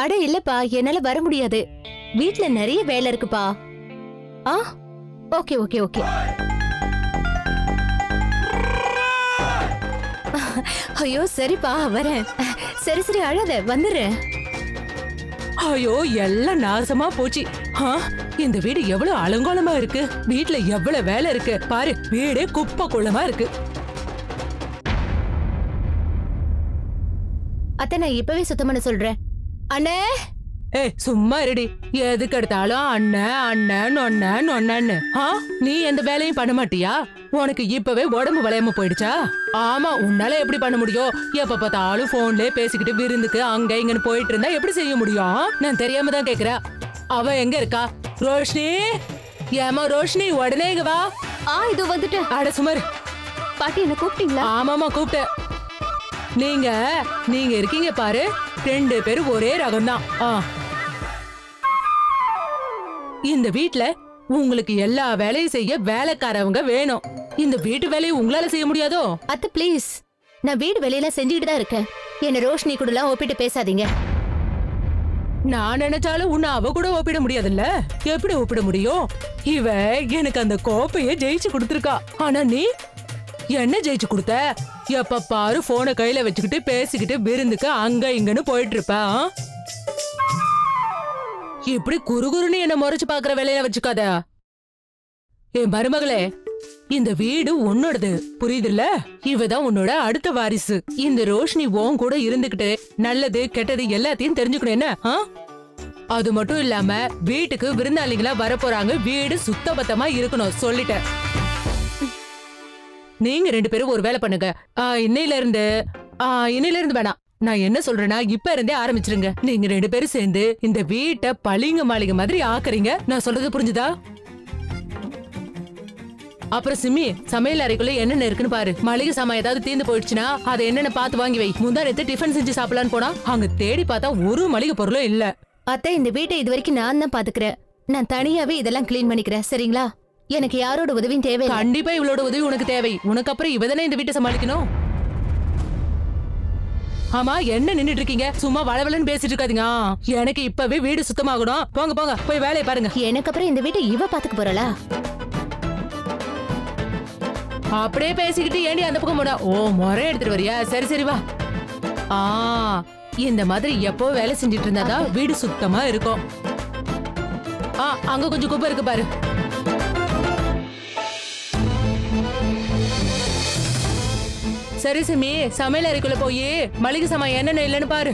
அட இல்லப்பா, என்னால வர முடியாது. வீட்ல நிறைய வேலை இருக்குப்பா. ஆ ஓகே ஓகே ஓகே. ஐயோ சரிப்பா, வரேன். சரி சரி, அழாத, வந்துடுறேன். ஐயோ, எல்லாம் நாசமா போச்சு. இந்த வீடு எவ்வளவு அலங்கோலமா இருக்கு. வீட்ல எவ்வளவு வேலை இருக்கு பாரு. வீடே குப்பை குளமா இருக்கு. அத்தை, நான் இப்பவே சுத்தம் பண்ண சொல்றேன். அண்ணே, சும்மா இருடி. எதுக்கு எடுத்தாலும் அண்ணன் அண்ணன் நொண்ணன் நொண்ணன்னு. நீ எந்த வேலையும் பண்ண மாட்டியா? உனக்கு இப்பவே உடம்பு வளையாம போயிடுச்சா? ஆமா, உன்னால எப்படி பண்ண முடியும்? எப்ப பார்த்தாலும் போன்லயே பேசிக்கிட்டு விருந்துக்கு அங்க இங்கன்னு போயிட்டு இருந்தா எப்படி செய்ய முடியும்? நான் தெரியாம தான் கேக்குறேன். அவ எங்க இருக்கா? ரோஷினி, ஏமா ரோஷினி, உடனே இங்க வா. இது வந்துட்டு. அட சுமார். பாட்டி, என்ன கூப்பிட்டீங்களா? ஆமாமா, கூப்பிட்டேன். நீங்க இருக்கீங்க பாரு, 2 பேரும் ஒரே ரகம்தான். இந்த வீட்ல உங்களுக்கு எல்லா வேலையும் செய்ய வேலைக்காரவங்க வேணும். இந்த வீட்டு வேலையை உங்களால செய்ய முடியாதோ? அத்தை ப்ளீஸ், நான் வீடு வேலையெல்லாம் செஞ்சுக்கிட்டு தான் இருக்கேன். என்ன ரோஷினி கூட எல்லாம் ஒப்பிட்டு பேசாதீங்க. நான் நினைச்சாலும் உன்னை அவ கூட ஒப்பிட முடியாதுல்ல. எப்படி ஒப்பிட முடியும்? இவ எனக்கு அந்த கோப்பைய ஜெயிச்சு கொடுத்துருக்கா. ஆனா நீ என்ன ஜெயிச்சு கொடுத்த? எப்ப பாரு போனை கையில வச்சுக்கிட்டு பேசிக்கிட்டு விருந்துக்கு அங்க இங்கன்னு போயிட்டு இருப்ப. இப்படி குறுகுறுன்னு என்ன முறைச்சு பாக்குற வேலையில வச்சுக்காத. என் மருமகளே, இந்த வீடு உன்னோடது, புரியுதுல்ல? இவதான் உன்னோட அடுத்த வாரிசு. இந்த ரோஷினி உன் கூட இருந்துகிட்டு நல்லது கெட்டது எல்லாத்தையும் தெரிஞ்சுக்கணும். என்ன? அது மட்டும் இல்லாம வீட்டுக்கு விருந்தாளிகளா வரப்போறாங்க. வீடு சுத்தபத்தமா இருக்கணும், சொல்லிட்டேன். நீங்க 2 பேரும் ஒரு வேலை பண்ணுங்க. இன்னையில இருந்து வேணாம். நான் என்ன சொல்றேன்னா, இப்ப இருந்தே ஆரம்பிச்சிருங்க. நீங்க 2 பேரும் சேர்ந்து இந்த வீட்டை பளிங்கு மாளிகை மாதிரி ஆக்குறீங்க. நான் சொல்றது புரிஞ்சுதா? அப்புறம் சிம்மி, சமையல் அறைக்குள்ள என்னென்ன இருக்குன்னு பாரு. மளிகை சாமான் ஏதாவது தீர்ந்து போயிடுச்சுன்னா அதை என்னென்ன பார்த்து வாங்கி வை. முந்தா நேத்து டிஃபன் செஞ்சு சாப்பிடலான்னு போனா அங்க தேடி பார்த்தா ஒரு மளிகை பொருளும் இல்ல. அத்தை, இந்த வீட்டை இது வரைக்கும் நான் தான் பாத்துக்கிறேன். நான் தனியாவே இதெல்லாம் கிளீன் பண்ணிக்கிறேன், சரிங்களா? எனக்கு யாரோட உதவியும் தேவை. கண்டிப்பா இவளோட உதவி உனக்கு தேவை. உனக்கு அப்புறம் இவதானே இந்த வீட்டை சமாளிக்கணும். ஆமா, என்ன நின்னுட்டு இருக்கீங்க? சும்மா வளவலன்னு பேசிட்டு இருக்காதீங்க. எனக்கு இப்பவே வீடு சுத்தமாகணும். போங்க போங்க, போய் வேலையை பாருங்க. எனக்கு அப்புறம் இந்த வீட்டை இவ பாத்துக்க போறலா? அப்படியே பேசிக்கிட்டு ஏண்டி அந்த பக்கம் போட? முறை எடுத்துட்டு வரியா? சரி சரி வா. இந்த மாதிரி எப்போ வேலை செஞ்சிட்டு இருந்தாதான் வீடு சுத்தமா இருக்கும். அங்க கொஞ்சம் குப்பை இருக்கு பாரு. சரி சிமி, சமையல் அறைக்குள்ள போய் மளிகை சாமான் என்னென்ன இல்லன்னு பாரு.